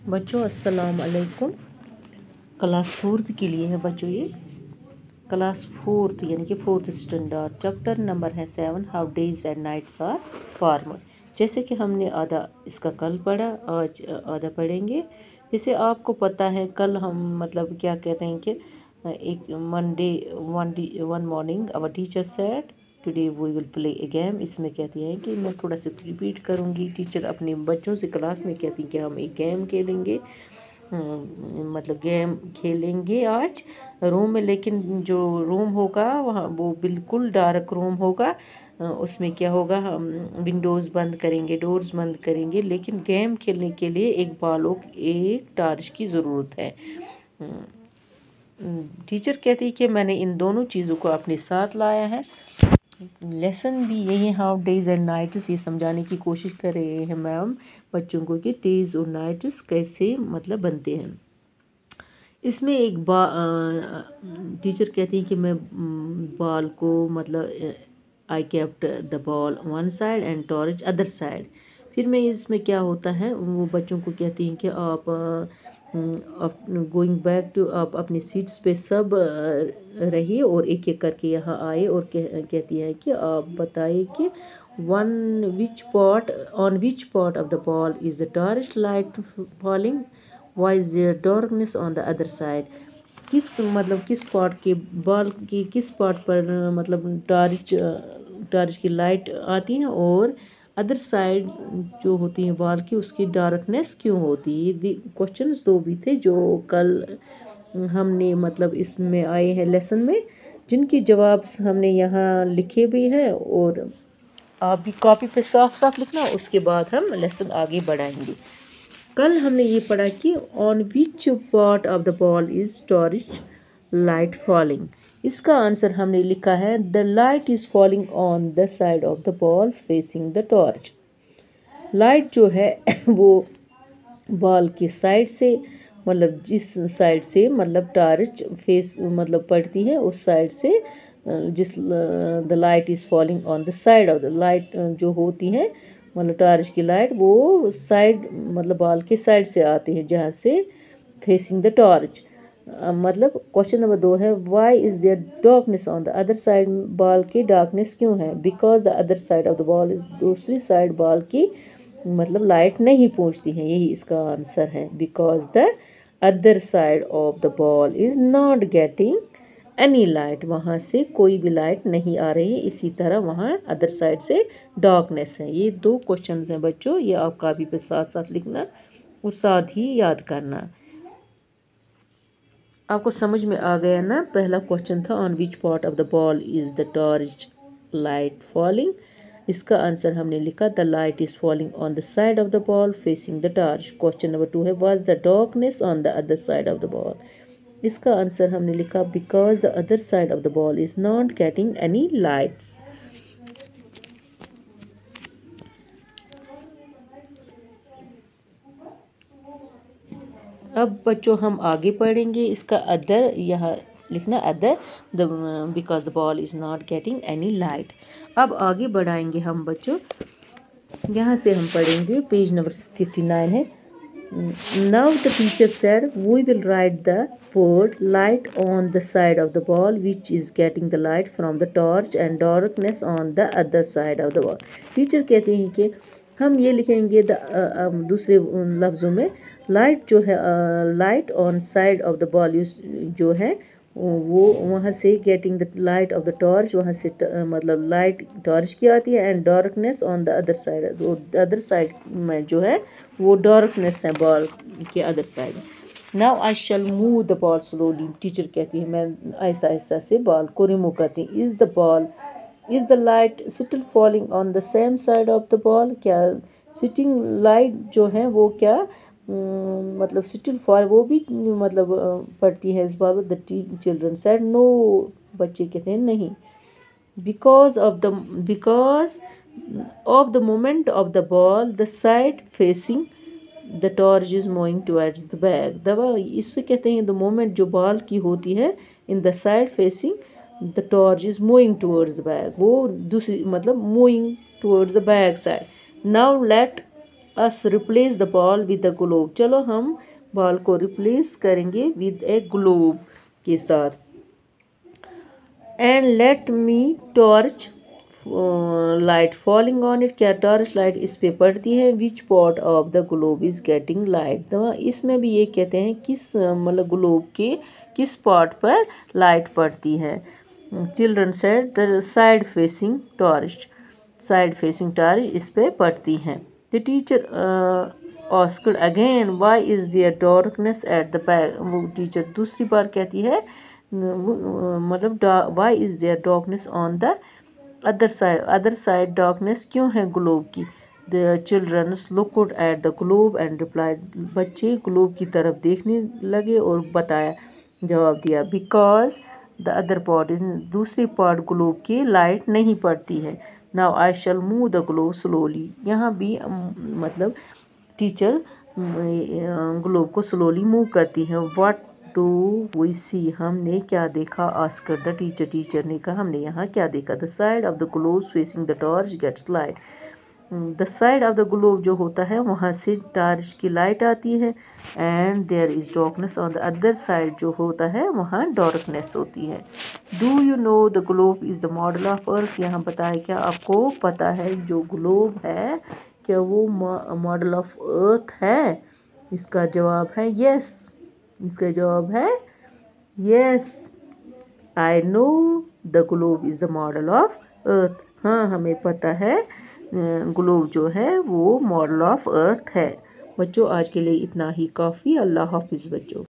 बच्चों अस्सलाम वालेकुम। क्लास फोर्थ के लिए है बच्चों ये क्लास फोर्थ यानी कि फोर्थ स्टैंडर्ड। चैप्टर नंबर है 7 how days and nights are formed. जैसे कि हमने आधा इसका कल पढ़ा, आज आधा पढ़ेंगे। जैसे आपको पता है कल हम मतलब क्या कह रहे हैं कि एक one morning our teacher said today we will play a game. इसमें कहती हैं कि मैं थोड़ा सा रिपीट करूँगी। टीचर अपने बच्चों से क्लास में कहती हैं कि हम एक गेम खेलेंगे, मतलब गेम खेलेंगे आज रूम में। लेकिन जो रूम होगा वहाँ वो बिल्कुल डार्क रूम होगा। उसमें क्या होगा, हम विंडोज़ बंद करेंगे, डोर्स बंद करेंगे। लेकिन गेम खेलने के लिए एक बालों एक टार्च की ज़रूरत है। टीचर कहती है कि मैंने इन दोनों चीज़ों को अपने साथ लाया है। लेसन भी यही हाउ डेज एंड नाइट्स ये समझाने की कोशिश कर रहे हैं मैम बच्चों को कि डेज और नाइट्स कैसे मतलब बनते हैं। इसमें एक टीचर कहती है कि मैं बॉल को मतलब I kept the ball one side and torch other side. फिर मैं इसमें क्या होता है वो बच्चों को कहती हैं कि आप गोइंग बैक टू आप अपनी सीट्स पे सब रहिए और एक एक करके यहाँ आए और कहती है कि आप बताइए कि which part of the ball is the torch light falling, why is there darkness on the other side. किस पार्ट के बॉल की किस पार्ट पर मतलब टॉर्च की लाइट आती है और अदर साइड जो होती है बॉल की उसकी डार्कनेस क्यों होती है। ये क्वेश्चंस दो भी थे जो कल हमने मतलब इसमें आए हैं लेसन में, जिनकी जवाब हमने यहाँ लिखे भी हैं और आप भी कॉपी पे साफ साफ लिखना। उसके बाद हम लेसन आगे बढ़ाएंगे। कल हमने ये पढ़ा कि on which part of the ball is torch light falling. इसका आंसर हमने लिखा है the light is falling on the side of the ball facing the torch. Light जो है वो बॉल की साइड से मतलब जिस साइड से मतलब टॉर्च फेस मतलब पड़ती है उस साइड से जिस the light is falling on the side of the light जो होती है मतलब टॉर्च की लाइट वो साइड मतलब बॉल के साइड से आती है जहाँ से फेसिंग द टॉर्च। मतलब क्वेश्चन नंबर 2 है why is there darkness on the other side. Ball की डार्कनेस क्यों है, because the other side of the ball is दूसरी साइड बॉल की मतलब लाइट नहीं पहुंचती है। यही इसका आंसर है, because the other side of the ball is not getting any light. वहाँ से कोई भी लाइट नहीं आ रही है, इसी तरह वहाँ अदर साइड से डार्कनेस है। ये 2 क्वेश्चन हैं बच्चों, ये आप कॉपी पे साथ साथ लिखना और साथ ही याद करना। आपको समझ में आ गया ना। पहला क्वेश्चन था on which part of the ball is the torch light falling. इसका आंसर हमने लिखा the light is falling on the side of the ball facing the torch. Question number 2 है was the darkness on the other side of the ball. इसका answer हमने लिखा because the other side of the ball is not getting any lights. अब बच्चों हम आगे पढ़ेंगे। इसका अदर यहाँ लिखना other the because the ball is not getting any light. अब आगे बढ़ाएंगे हम बच्चों, यहाँ से हम पढ़ेंगे पेज नंबर 59 है। Now the teacher said we will write the word light on the side of the ball which is getting the light from the torch and darkness on the other side of the ball. Teacher कहते हैं कि हम ये लिखेंगे दूसरे लफ्ज़ों में light जो है light on side of the ball जो है वो वहाँ से getting the light of the torch वहाँ से मतलब लाइट टॉर्च की आती है and darkness on the other side. Other side में जो है वो डार्कनेस है बॉल के other side. Now I shall move the ball slowly. Teacher कहती है मैं ऐसा ऐसा से बॉल को रिमूव करती हूँ। Is the light still falling on the same side of the ball. क्या सिटिंग लाइट जो है वो क्या मतलब स्टिल फॉर वो भी मतलब पढ़ती है इस बार। The children said no. बच्चे कहते हैं नहीं। Because of the moment of the ball the side facing the torch is moving towards the back. दबा इससे कहते हैं द मोमेंट जो बॉल की होती है in the side facing the torch is moving towards the back, वो दूसरी मतलब moving towards the back side. Now let us replace the ball with the globe. चलो हम बॉल को रिप्लेस करेंगे विद ए ग्लोब के साथ। And let me torch light falling on it. क्या टॉर्च लाइट इस पे पड़ती है? विच part of the globe is getting light. तो इसमें भी ये कहते हैं किस मतलब ग्लोब के किस पार्ट पर लाइट पड़ती है। Children said the side facing torch. Side facing torch इस पे पड़ती है। The teacher asked again why is there darkness at the back. वो टीचर दूसरी बार कहती है मतलब why is there darkness on the other side darkness क्यों है ग्लोब की। The childrens looked at the globe and replied. बच्चे ग्लोब की तरफ देखने लगे और बताया जवाब दिया because the other part is दूसरी पार्ट ग्लोब की लाइट नहीं पड़ती है। Now I shall move the globe slowly. यहाँ भी मतलब टीचर ग्लोब को स्लोली मूव करती है। What do we see. हमने क्या देखा? Ask her the teacher. टीचर ने कहा हमने यहाँ क्या देखा। The side of the globe facing the torch gets light. The side of the globe जो होता है वहाँ से टॉर्च की लाइट आती है। And there is darkness on the other side जो होता है वहाँ डार्कनेस होती है। Do you know the globe is the model of earth. यहाँ बताया क्या आपको पता है जो ग्लोब है क्या वो मॉडल ऑफ अर्थ है? इसका जवाब है यस। इसका जवाब है yes. I know the globe is the model of अर्थ। हाँ हमें पता है ग्लोब जो है वो मॉडल ऑफ अर्थ है। बच्चों आज के लिए इतना ही काफ़ी। अल्लाह हाफिज़ बच्चों।